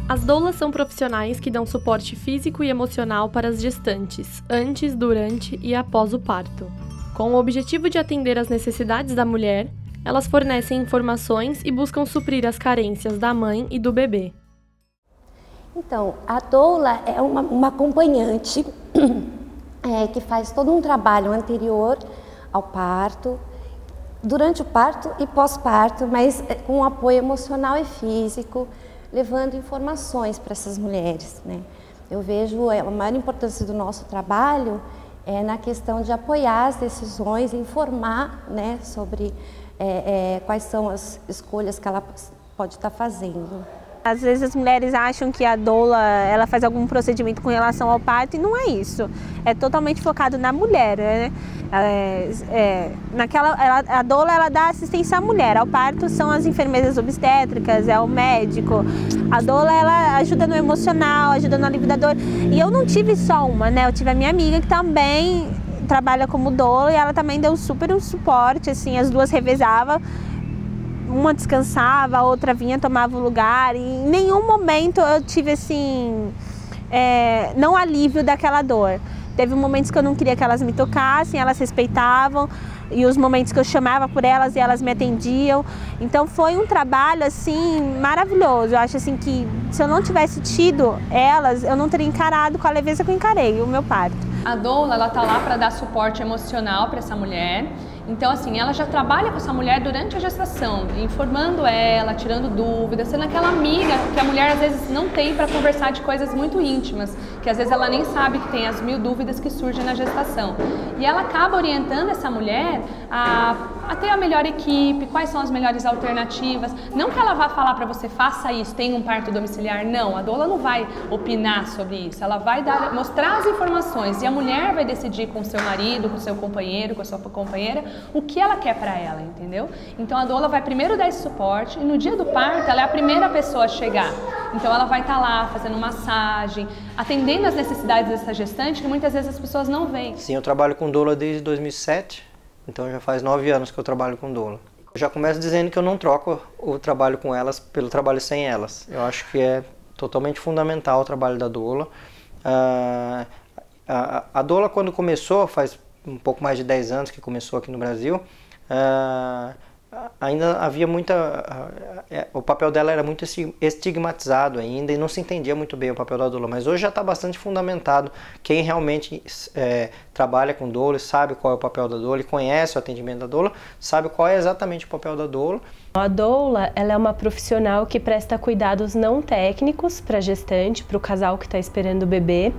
As doulas são profissionais que dão suporte físico e emocional para as gestantes, antes, durante e após o parto. Com o objetivo de atender às necessidades da mulher, elas fornecem informações e buscam suprir as carências da mãe e do bebê. Então, a doula é uma acompanhante que faz todo um trabalho anterior ao parto, durante o parto e pós-parto, mas com apoio emocional e físico, levando informações para essas mulheres, né? Eu vejo a maior importância do nosso trabalho na questão de apoiar as decisões, informar, né, sobre quais são as escolhas que ela pode estar fazendo. Às vezes as mulheres acham que a doula ela faz algum procedimento com relação ao parto e não é isso. É totalmente focado na mulher, né? A doula ela dá assistência à mulher. Ao parto são as enfermeiras obstétricas, é o médico. A doula ela ajuda no emocional, ajuda no alívio da dor. E eu não tive só uma, né? Eu tive a minha amiga que também trabalha como doula e ela também deu super um suporte, assim, as duas revezavam. Uma descansava, a outra vinha, tomava o lugar e em nenhum momento eu tive assim, não alívio daquela dor. Teve momentos que eu não queria que elas me tocassem, elas respeitavam e os momentos que eu chamava por elas e elas me atendiam. Então foi um trabalho assim maravilhoso. Eu acho assim que se eu não tivesse tido elas, eu não teria encarado com a leveza que eu encarei o meu parto. A doula ela tá lá para dar suporte emocional para essa mulher. Então, assim, ela já trabalha com essa mulher durante a gestação, informando ela, tirando dúvidas, sendo aquela amiga que a mulher às vezes não tem para conversar de coisas muito íntimas, que às vezes ela nem sabe que tem as mil dúvidas que surgem na gestação. E ela acaba orientando essa mulher a ter a melhor equipe, quais são as melhores alternativas. Não que ela vá falar para você, faça isso, tenha um parto domiciliar, não. A doula não vai opinar sobre isso, ela vai mostrar as informações e a mulher vai decidir com o seu marido, com o seu companheiro, com a sua companheira, o que ela quer para ela, entendeu? Então a doula vai primeiro dar esse suporte e no dia do parto ela é a primeira pessoa a chegar. Então ela vai estar lá fazendo massagem, atendendo as necessidades dessa gestante que muitas vezes as pessoas não veem. Sim, eu trabalho com doula desde 2007, então já faz 9 anos que eu trabalho com doula. Eu já começo dizendo que eu não troco o trabalho com elas pelo trabalho sem elas. Eu acho que é totalmente fundamental o trabalho da doula. A doula quando começou, faz um pouco mais de 10 anos que começou aqui no Brasil, ainda havia o papel dela era muito estigmatizado ainda e não se entendia muito bem o papel da doula, mas hoje já está bastante fundamentado. Quem realmente trabalha com doula e sabe qual é o papel da doula e conhece o atendimento da doula, sabe qual é exatamente o papel da doula. A doula ela é uma profissional que presta cuidados não técnicos para a gestante, para o casal que está esperando o bebê.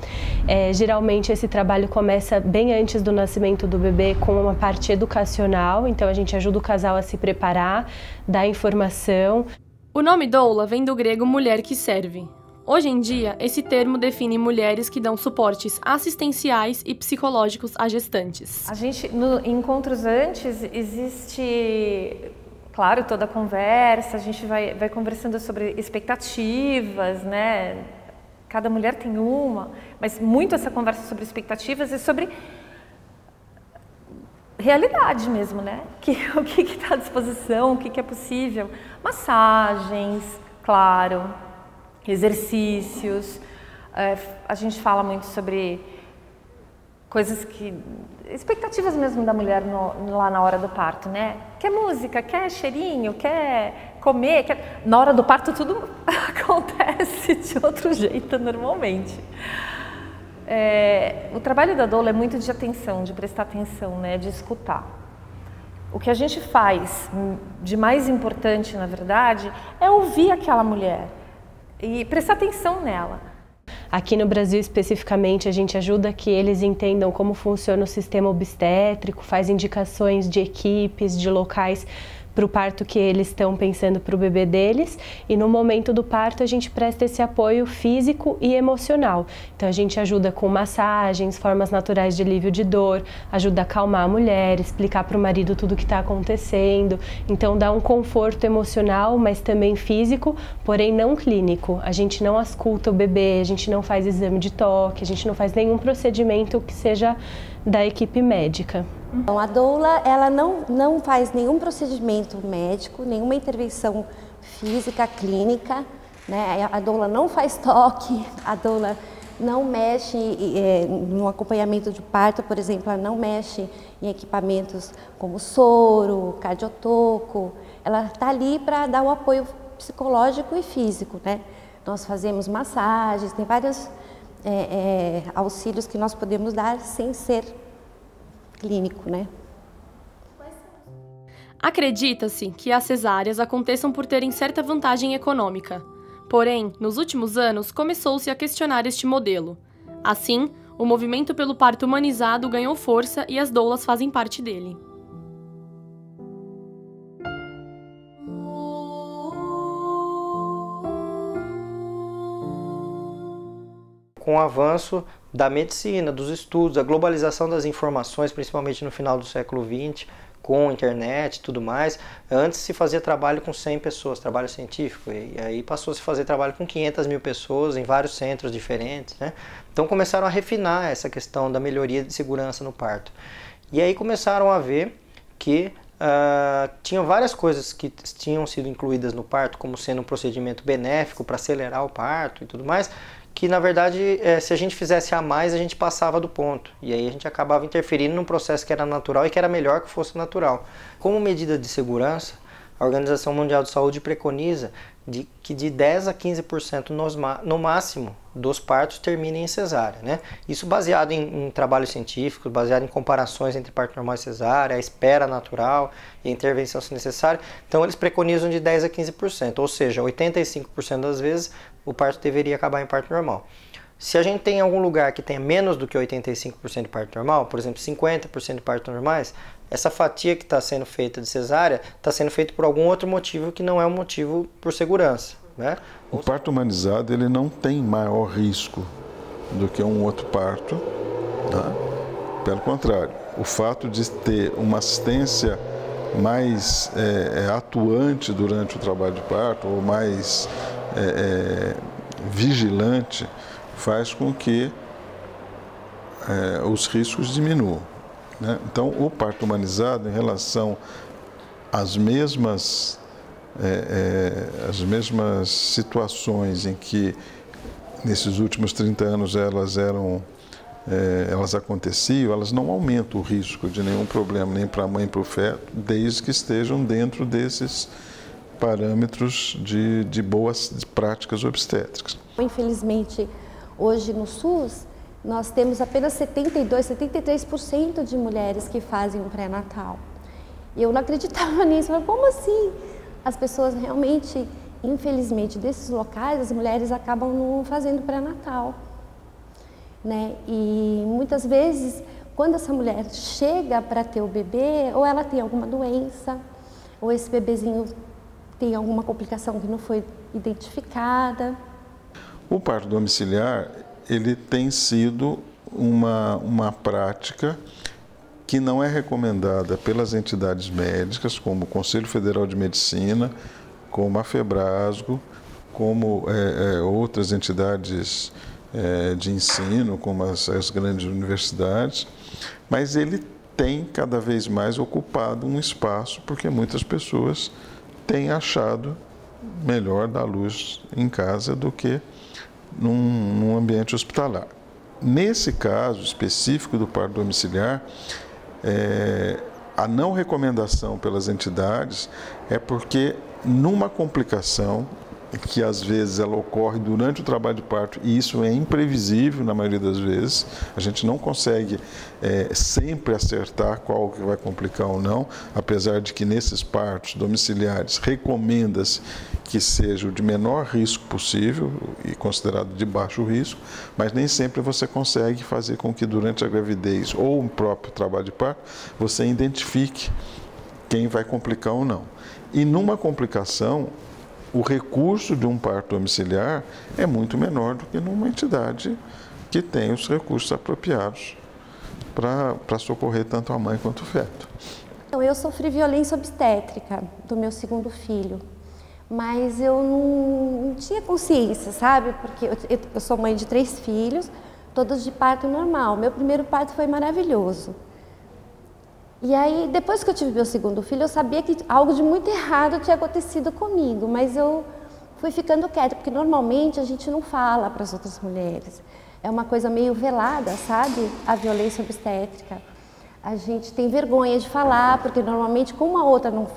Geralmente esse trabalho começa bem antes do nascimento do bebê com uma parte educacional, então a gente ajuda o casal a se preparar, dar informação. O nome doula vem do grego mulher que serve. Hoje em dia, esse termo define mulheres que dão suportes assistenciais e psicológicos a gestantes. A gente, no encontros antes, existe, claro, toda a conversa, a gente vai conversando sobre expectativas, né? Cada mulher tem uma, mas muito essa conversa sobre expectativas e sobre realidade mesmo, né? O que está à disposição, o que é possível. Massagens, claro, exercícios. A gente fala muito sobre coisas que... expectativas mesmo da mulher lá na hora do parto, né? Quer música, quer cheirinho, quer comer, Na hora do parto tudo acontece de outro jeito normalmente. O trabalho da doula é muito de atenção, de prestar atenção, né? De escutar. O que a gente faz de mais importante, na verdade, é ouvir aquela mulher e prestar atenção nela. Aqui no Brasil, especificamente, a gente ajuda que eles entendam como funciona o sistema obstétrico, faz indicações de equipes, de locais para o parto que eles estão pensando para o bebê deles, e no momento do parto a gente presta esse apoio físico e emocional. Então a gente ajuda com massagens, formas naturais de alívio de dor, ajuda a acalmar a mulher, explicar para o marido tudo o que está acontecendo, então dá um conforto emocional, mas também físico, porém não clínico. A gente não ausculta o bebê, a gente não faz exame de toque, a gente não faz nenhum procedimento que seja da equipe médica. Então, a doula ela não faz nenhum procedimento médico, nenhuma intervenção física, clínica, né? A doula não faz toque, a doula não mexe no acompanhamento de parto, por exemplo, ela não mexe em equipamentos como soro, cardiotoco. Ela está ali para dar o apoio psicológico e físico, né? Nós fazemos massagens, tem vários auxílios que nós podemos dar sem ser clínico, né? Acredita-se que as cesáreas aconteçam por terem certa vantagem econômica. Porém, nos últimos anos, começou-se a questionar este modelo. Assim, o movimento pelo parto humanizado ganhou força e as doulas fazem parte dele. Com o avanço da medicina, dos estudos, a globalização das informações, principalmente no final do século XX, com internet e tudo mais, antes se fazia trabalho com 100 pessoas, trabalho científico, e aí passou a se fazer trabalho com 500 mil pessoas em vários centros diferentes, né? Então começaram a refinar essa questão da melhoria de segurança no parto. E aí começaram a ver que tinham várias coisas que tinham sido incluídas no parto, como sendo um procedimento benéfico para acelerar o parto e tudo mais, que na verdade, se a gente fizesse a mais, a gente passava do ponto. E aí a gente acabava interferindo num processo que era natural e que era melhor que fosse natural. Como medida de segurança, a Organização Mundial de Saúde preconiza que de 10 a 15% no máximo dos partos terminem em cesárea, né? Isso baseado em trabalhos científicos, baseado em comparações entre parto normal e cesárea, a espera natural e a intervenção se necessária. Então eles preconizam de 10 a 15%, ou seja, 85% das vezes o parto deveria acabar em parto normal. Se a gente tem algum lugar que tenha menos do que 85% de parto normal, por exemplo, 50% de partos normais, essa fatia que está sendo feita de cesárea está sendo feita por algum outro motivo que não é um motivo por segurança, né? O parto humanizado ele não tem maior risco do que um outro parto, tá? Pelo contrário, o fato de ter uma assistência mais atuante durante o trabalho de parto ou mais vigilante faz com que os riscos diminuam, né? Então, o parto humanizado, em relação às mesmas situações em que, nesses últimos 30 anos, elas aconteciam, elas não aumentam o risco de nenhum problema, nem para a mãe, para o feto, desde que estejam dentro desses parâmetros de boas práticas obstétricas. Infelizmente, hoje no SUS, nós temos apenas 73% de mulheres que fazem um pré-natal. Eu não acreditava nisso, mas como assim? As pessoas realmente, infelizmente, desses locais, as mulheres acabam não fazendo pré-natal, né? E muitas vezes, quando essa mulher chega para ter o bebê, ou ela tem alguma doença, ou esse bebezinho tem alguma complicação que não foi identificada. O parto domiciliar, ele tem sido uma prática que não é recomendada pelas entidades médicas, como o Conselho Federal de Medicina, como a FEBRASGO, como outras entidades de ensino, como as grandes universidades, mas ele tem cada vez mais ocupado um espaço, porque muitas pessoas têm achado melhor dar luz em casa do que num ambiente hospitalar. Nesse caso específico do parto domiciliar, a não recomendação pelas entidades é porque numa complicação que às vezes ela ocorre durante o trabalho de parto, e isso é imprevisível na maioria das vezes, a gente não consegue sempre acertar qual que vai complicar ou não, apesar de que nesses partos domiciliares recomenda-se que seja o de menor risco possível e considerado de baixo risco, mas nem sempre você consegue fazer com que durante a gravidez ou o próprio trabalho de parto você identifique quem vai complicar ou não. E numa complicação, o recurso de um parto domiciliar é muito menor do que numa entidade que tem os recursos apropriados para socorrer tanto a mãe quanto o feto. Então, eu sofri violência obstétrica do meu segundo filho, mas eu não tinha consciência, sabe? Porque eu sou mãe de 3 filhos, todos de parto normal. Meu primeiro parto foi maravilhoso. E aí, depois que eu tive meu segundo filho, eu sabia que algo de muito errado tinha acontecido comigo, mas eu fui ficando quieta, porque normalmente a gente não fala para as outras mulheres. É uma coisa meio velada, sabe? A violência obstétrica. A gente tem vergonha de falar, porque normalmente como a outra não,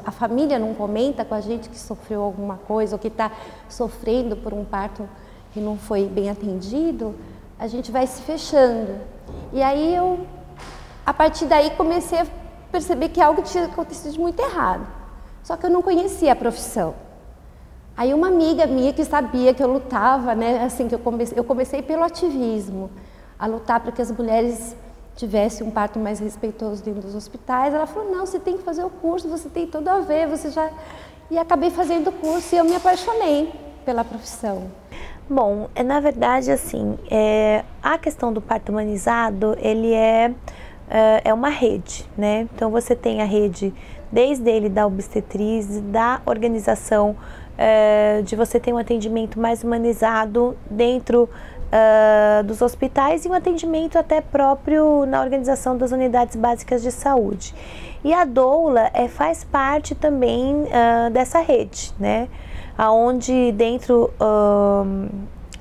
a família não comenta com a gente que sofreu alguma coisa ou que está sofrendo por um parto que não foi bem atendido, a gente vai se fechando. E aí eu, a partir daí, comecei a perceber que algo tinha acontecido de muito errado. Só que eu não conhecia a profissão. Aí uma amiga minha que sabia que eu lutava, né, assim que eu comecei pelo ativismo, a lutar para que as mulheres tivessem um parto mais respeitoso dentro dos hospitais. Ela falou, não, você tem que fazer o curso, você tem tudo a ver, você já... E acabei fazendo o curso e eu me apaixonei pela profissão. Bom, na verdade, assim, a questão do parto humanizado, ele é uma rede, né? Então você tem a rede desde ele da obstetriz, da organização, de você ter um atendimento mais humanizado dentro dos hospitais e um atendimento até próprio na organização das unidades básicas de saúde. E a doula faz parte também dessa rede, né? Aonde dentro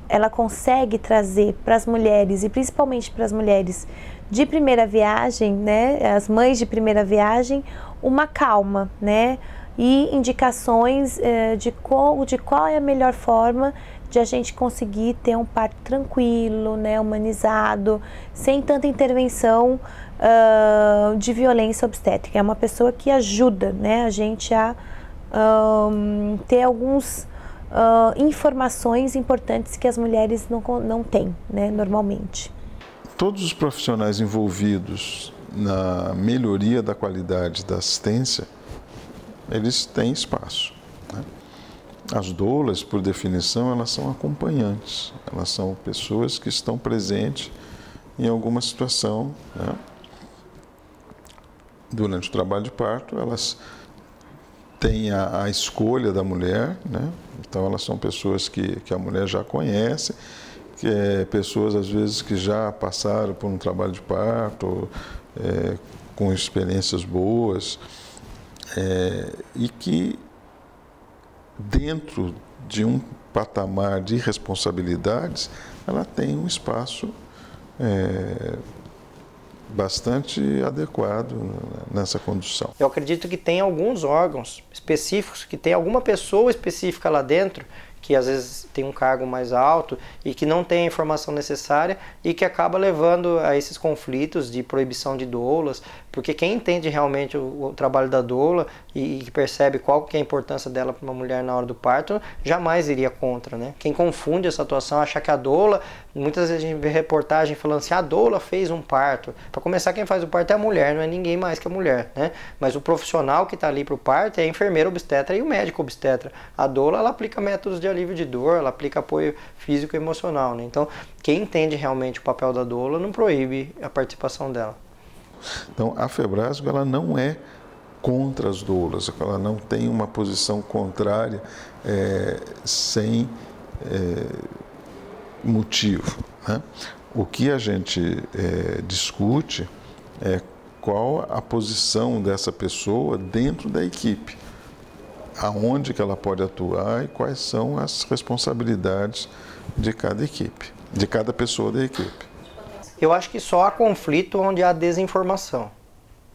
ela consegue trazer para as mulheres e principalmente para as mulheres de primeira viagem, né? As mães de primeira viagem, uma calma, né? E indicações de qual é a melhor forma de a gente conseguir ter um parto tranquilo, né, humanizado, sem tanta intervenção de violência obstétrica. É uma pessoa que ajuda, né, a gente a ter algumas informações importantes que as mulheres não têm, né, normalmente. Todos os profissionais envolvidos na melhoria da qualidade da assistência, eles têm espaço, né? As doulas, por definição, elas são acompanhantes, elas são pessoas que estão presentes em alguma situação, né? Durante o trabalho de parto, elas têm a escolha da mulher, né? Então elas são pessoas que a mulher já conhece, pessoas às vezes que já passaram por um trabalho de parto, com experiências boas, e que dentro de um patamar de responsabilidades, ela tem um espaço bastante adequado nessa condução. Eu acredito que tem alguns órgãos específicos, que tem alguma pessoa específica lá dentro, que às vezes tem um cargo mais alto e que não tem a informação necessária e que acaba levando a esses conflitos de proibição de doulas, porque quem entende realmente o trabalho da doula e que percebe qual que é a importância dela para uma mulher na hora do parto, jamais iria contra, né? Quem confunde essa atuação, acha que a doula, muitas vezes a gente vê reportagem falando assim, a doula fez um parto. Para começar, quem faz o parto é a mulher, não é ninguém mais que a mulher, né? Mas o profissional que está ali para o parto é a enfermeira obstetra e o médico obstetra. A doula, ela aplica métodos de alívio de dor, ela aplica apoio físico e emocional, né? Então, quem entende realmente o papel da doula não proíbe a participação dela. Então, a Febrasgo, ela não é contra as doulas, ela não tem uma posição contrária sem motivo, né? O que a gente discute é qual a posição dessa pessoa dentro da equipe, aonde que ela pode atuar e quais são as responsabilidades de cada equipe, de cada pessoa da equipe. Eu acho que só há conflito onde há desinformação,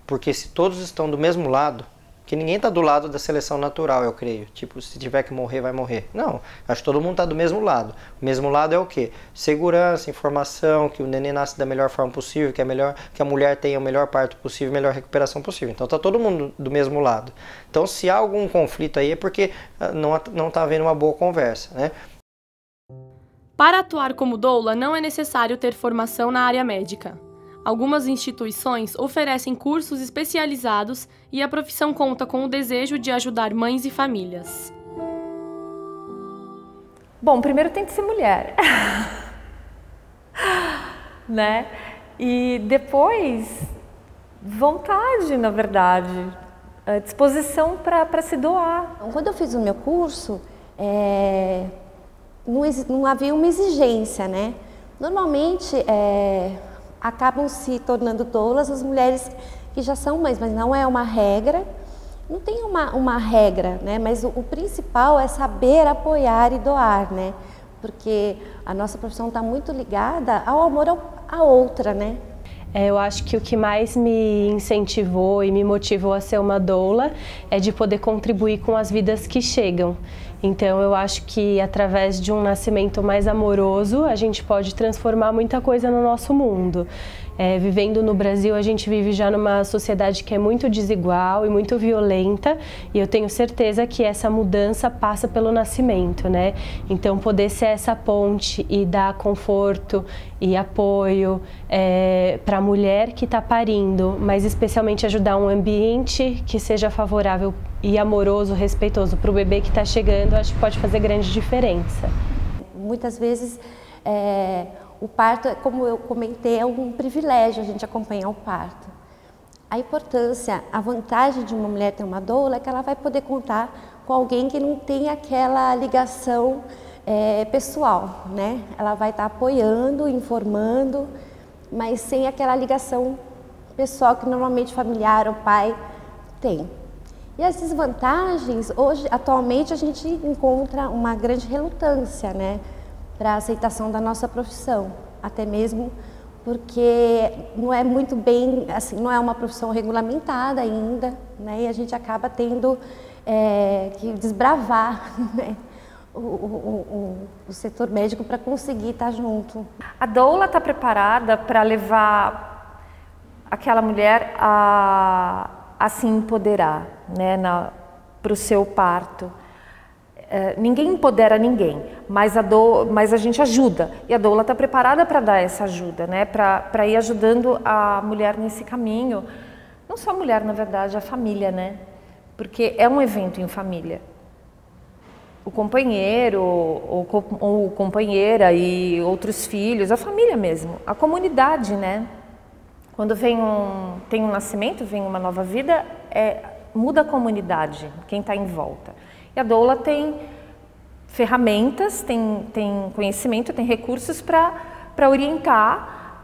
porque se todos estão do mesmo lado, que ninguém está do lado da seleção natural, eu creio, tipo, se tiver que morrer, vai morrer. Não, acho que todo mundo está do mesmo lado. O mesmo lado é o quê? Segurança, informação, que o neném nasce da melhor forma possível, que a mulher tenha o melhor parto possível, a melhor recuperação possível. Então está todo mundo do mesmo lado. Então se há algum conflito aí é porque não está havendo uma boa conversa, né? Para atuar como doula, não é necessário ter formação na área médica. Algumas instituições oferecem cursos especializados e a profissão conta com o desejo de ajudar mães e famílias. Bom, primeiro tem que ser mulher, né? E depois, vontade, na verdade, disposição para se doar. Quando eu fiz o meu curso, não havia uma exigência, né? Normalmente, acabam se tornando doulas as mulheres que já são mães, mas não é uma regra. Não tem uma regra, né? Mas o principal é saber apoiar e doar, né? Porque a nossa profissão está muito ligada ao amor à outra, né? Eu acho que o que mais me incentivou e me motivou a ser uma doula é de poder contribuir com as vidas que chegam. Então eu acho que através de um nascimento mais amoroso a gente pode transformar muita coisa no nosso mundo. Vivendo no Brasil, a gente vive já numa sociedade que é muito desigual e muito violenta, e eu tenho certeza que essa mudança passa pelo nascimento, né? Então poder ser essa ponte e dar conforto e apoio para a mulher que está parindo, mas especialmente ajudar um ambiente que seja favorável e amoroso, respeitoso para o bebê que está chegando, acho que pode fazer grande diferença. Muitas vezes o parto, como eu comentei, é um privilégio a gente acompanhar o parto. A importância, a vantagem de uma mulher ter uma doula é que ela vai poder contar com alguém que não tem aquela ligação pessoal, né? Ela vai estar apoiando, informando, mas sem aquela ligação pessoal que normalmente familiar ou pai tem. E as desvantagens, hoje, atualmente, a gente encontra uma grande relutância, né, para a aceitação da nossa profissão, até mesmo porque não é muito bem, assim, não é uma profissão regulamentada ainda, né, e a gente acaba tendo que desbravar, né, o setor médico para conseguir estar junto. A doula está preparada para levar aquela mulher a se empoderar, né, para o seu parto. Ninguém empodera ninguém, mas a gente ajuda, e a doula está preparada para dar essa ajuda, né, para ir ajudando a mulher nesse caminho. Não só a mulher, na verdade, a família, né, porque é um evento em família. O companheiro ou companheira e outros filhos, a família mesmo, a comunidade, né. Quando tem um nascimento, vem uma nova vida, muda a comunidade, quem está em volta. E a doula tem ferramentas, tem conhecimento, tem recursos para orientar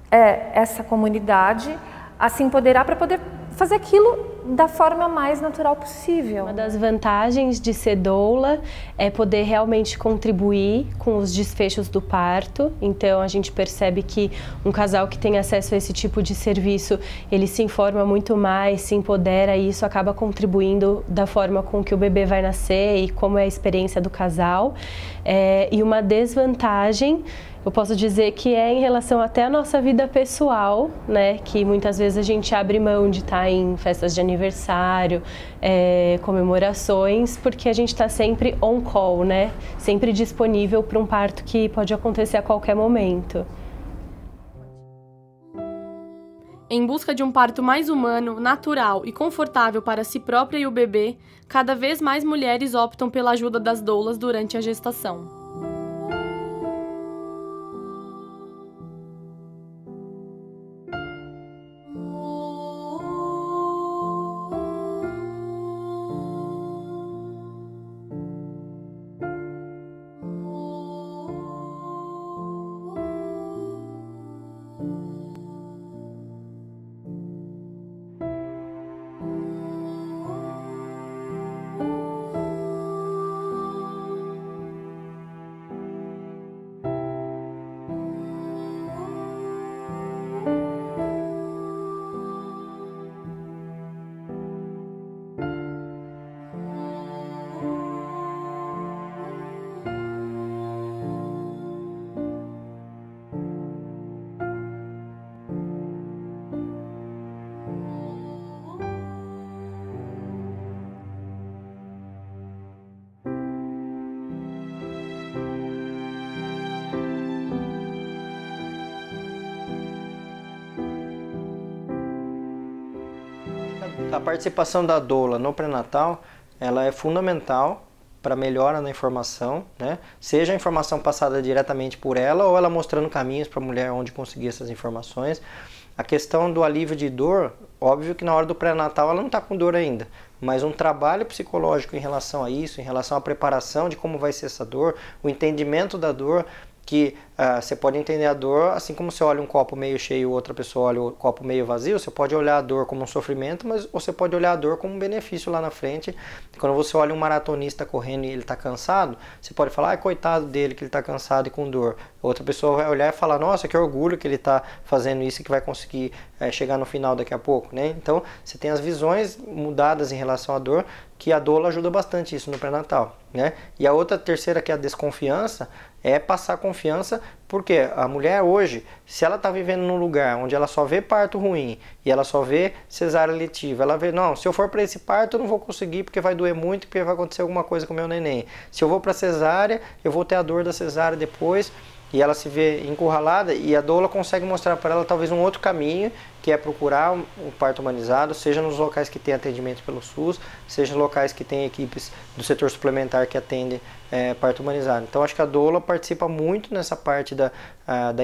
essa comunidade a se empoderar para poder fazer aquilo da forma mais natural possível. Uma das vantagens de ser doula é poder realmente contribuir com os desfechos do parto. Então a gente percebe que um casal que tem acesso a esse tipo de serviço, ele se informa muito mais, se empodera, e isso acaba contribuindo da forma com que o bebê vai nascer e como é a experiência do casal. E uma desvantagem, eu posso dizer que é em relação até à nossa vida pessoal, né? Que muitas vezes a gente abre mão de estar em festas de aniversário, comemorações, porque a gente está sempre on call, né? Sempre disponível para um parto que pode acontecer a qualquer momento. Em busca de um parto mais humano, natural e confortável para si própria e o bebê, cada vez mais mulheres optam pela ajuda das doulas durante a gestação. A participação da doula no pré-natal, ela é fundamental para melhora na informação, né? Seja a informação passada diretamente por ela ou ela mostrando caminhos para a mulher onde conseguir essas informações. A questão do alívio de dor, óbvio que na hora do pré-natal ela não está com dor ainda, mas um trabalho psicológico em relação a isso, em relação à preparação de como vai ser essa dor, o entendimento da dor, que você pode entender a dor, assim como você olha um copo meio cheio e outra pessoa olha o copo meio vazio, você pode olhar a dor como um sofrimento, mas você pode olhar a dor como um benefício lá na frente. Quando você olha um maratonista correndo e ele está cansado, você pode falar, coitado dele que ele está cansado e com dor. Outra pessoa vai olhar e falar, nossa, que orgulho que ele está fazendo isso e que vai conseguir chegar no final daqui a pouco, né? Então, você tem as visões mudadas em relação à dor, que a doula ajuda bastante isso no pré-natal, né? E a outra terceira, que é a desconfiança, é passar confiança, porque a mulher hoje, se ela está vivendo num lugar onde ela só vê parto ruim e ela só vê cesárea letiva, ela vê, não, se eu for para esse parto eu não vou conseguir porque vai doer muito, porque vai acontecer alguma coisa com o meu neném. Se eu vou para cesárea, eu vou ter a dor da cesárea depois, e ela se vê encurralada, e a doula consegue mostrar para ela talvez um outro caminho, que é procurar um parto humanizado, seja nos locais que tem atendimento pelo SUS, seja locais que tem equipes do setor suplementar que atendem parto humanizado. Então acho que a doula participa muito nessa parte da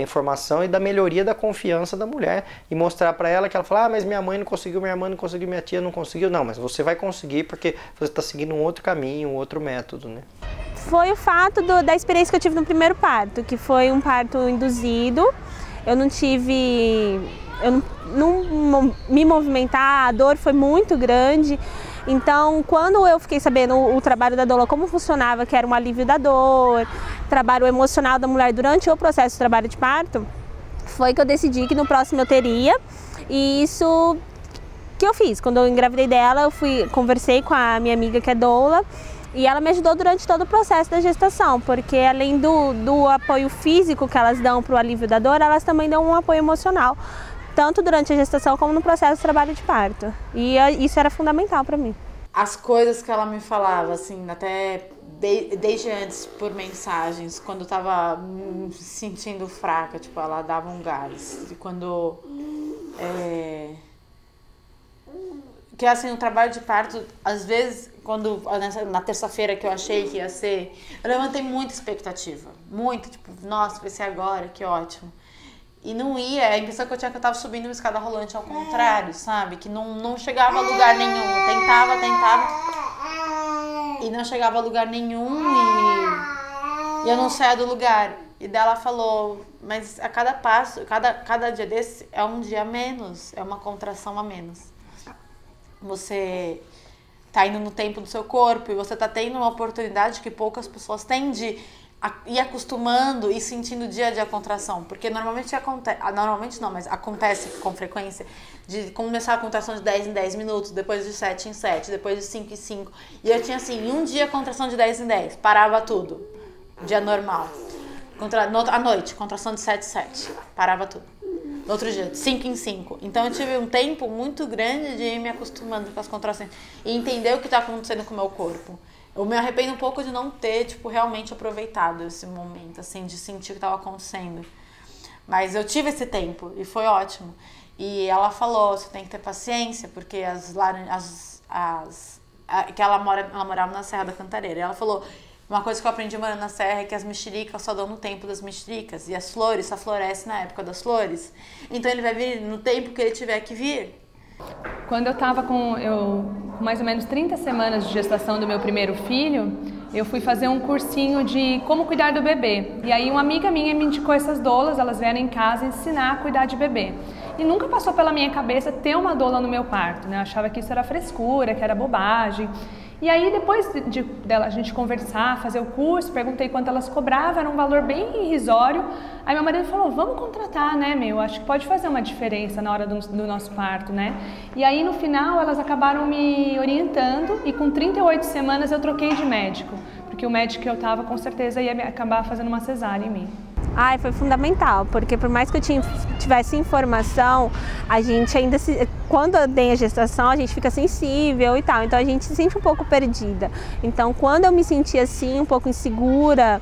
informação e da melhoria da confiança da mulher, e mostrar para ela que ela fala, mas minha mãe não conseguiu, minha irmã não conseguiu, minha tia não conseguiu. Não, mas você vai conseguir porque você está seguindo um outro caminho, um outro método, né? Foi o fato da experiência que eu tive no primeiro parto, que foi um parto induzido. Eu não tive... Eu não me movimentar, a dor foi muito grande. Então, quando eu fiquei sabendo o trabalho da doula, como funcionava, que era um alívio da dor, trabalho emocional da mulher durante o processo de trabalho de parto, foi que eu decidi que no próximo eu teria. E isso que eu fiz. Quando eu engravidei dela, eu conversei com a minha amiga que é doula, e ela me ajudou durante todo o processo da gestação, porque além do apoio físico que elas dão para o alívio da dor, elas também dão um apoio emocional, tanto durante a gestação como no processo de trabalho de parto. E isso era fundamental para mim. As coisas que ela me falava, assim, até desde antes por mensagens, quando eu tava me sentindo fraca, tipo, ela dava um gás. E quando... Que assim, o trabalho de parto, às vezes, na terça-feira que eu achei que ia ser, eu levantei muita expectativa. Muita, tipo, nossa, vai ser agora, que ótimo. E não ia, a impressão que eu tinha que eu tava subindo uma escada rolante ao contrário, sabe? Que não chegava a lugar nenhum. Tentava. E não chegava a lugar nenhum e eu não saía do lugar. E daí ela falou, mas a cada passo, cada dia desse é um dia a menos, é uma contração a menos. Você tá indo no tempo do seu corpo e você tá tendo uma oportunidade que poucas pessoas têm de ir acostumando e sentindo dia a dia a contração, porque normalmente acontece com frequência de começar a contração de 10 em 10 minutos, depois de 7 em 7, depois de 5 em 5, e eu tinha assim, um dia contração de 10 em 10, parava tudo, dia normal, à noite, contração de 7 em 7, parava tudo, no outro dia, 5 em 5, então eu tive um tempo muito grande de ir me acostumando com as contrações e entender o que está acontecendo com o meu corpo. Eu me arrependo um pouco de não ter, tipo, realmente aproveitado esse momento, assim, de sentir o que estava acontecendo. Mas eu tive esse tempo e foi ótimo. E ela falou, você tem que ter paciência, porque que ela morava na Serra da Cantareira. E ela falou, uma coisa que eu aprendi morando na Serra é que as mexericas só dão no tempo das mexericas. E as flores só florescem na época das flores. Então ele vai vir no tempo que ele tiver que vir. Quando eu estava com mais ou menos 30 semanas de gestação do meu primeiro filho, eu fui fazer um cursinho de como cuidar do bebê. E aí uma amiga minha me indicou essas doulas, elas vieram em casa ensinar a cuidar de bebê. E nunca passou pela minha cabeça ter uma doula no meu parto, né? Eu achava que isso era frescura, que era bobagem. E aí depois dela a gente conversar, fazer o curso, perguntei quanto elas cobravam, era um valor bem irrisório. Aí meu marido falou, vamos contratar, né, acho que pode fazer uma diferença na hora do nosso parto, né? E aí no final elas acabaram me orientando e com 38 semanas eu troquei de médico, porque o médico que eu tava com certeza ia acabar fazendo uma cesárea em mim. Ai, foi fundamental, porque por mais que eu tivesse informação, a gente ainda, quando tem a gestação, a gente fica sensível e tal, então a gente se sente um pouco perdida. Então, quando eu me senti assim, um pouco insegura,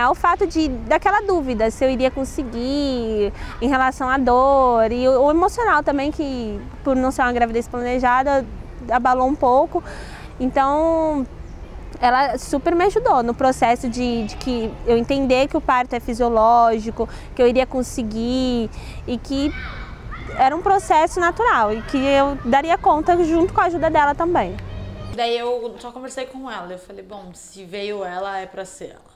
ao fato daquela dúvida, se eu iria conseguir em relação à dor e o emocional também, que por não ser uma gravidez planejada, abalou um pouco. Então, ela super me ajudou no processo de que eu entender que o parto é fisiológico, que eu iria conseguir e que era um processo natural e que eu daria conta junto com a ajuda dela também. Daí eu só conversei com ela, eu falei, bom, se veio ela, é pra ser ela.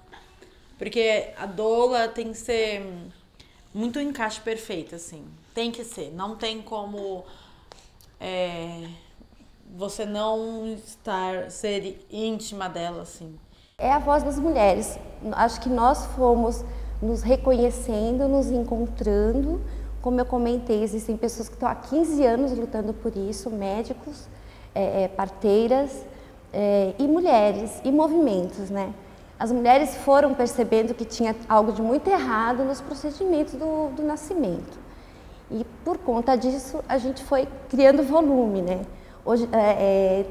Porque a doula tem que ser muito encaixe perfeito, assim. Tem que ser. Não tem como você não ser íntima dela, assim. É a voz das mulheres. Acho que nós fomos nos reconhecendo, nos encontrando. Como eu comentei, existem pessoas que estão há 15 anos lutando por isso, médicos, parteiras e mulheres, e movimentos, né? As mulheres foram percebendo que tinha algo de muito errado nos procedimentos do nascimento. E por conta disso, a gente foi criando volume, né? Hoje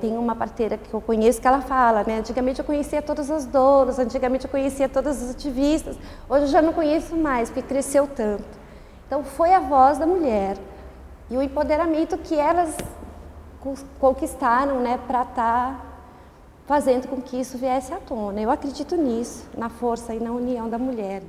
tem uma parteira que eu conheço que ela fala, né? Antigamente eu conhecia todas as doulas, antigamente eu conhecia todas as ativistas, hoje eu já não conheço mais, porque cresceu tanto. Então foi a voz da mulher e o empoderamento que elas conquistaram, né, para estar fazendo com que isso viesse à tona. Eu acredito nisso, na força e na união da mulher.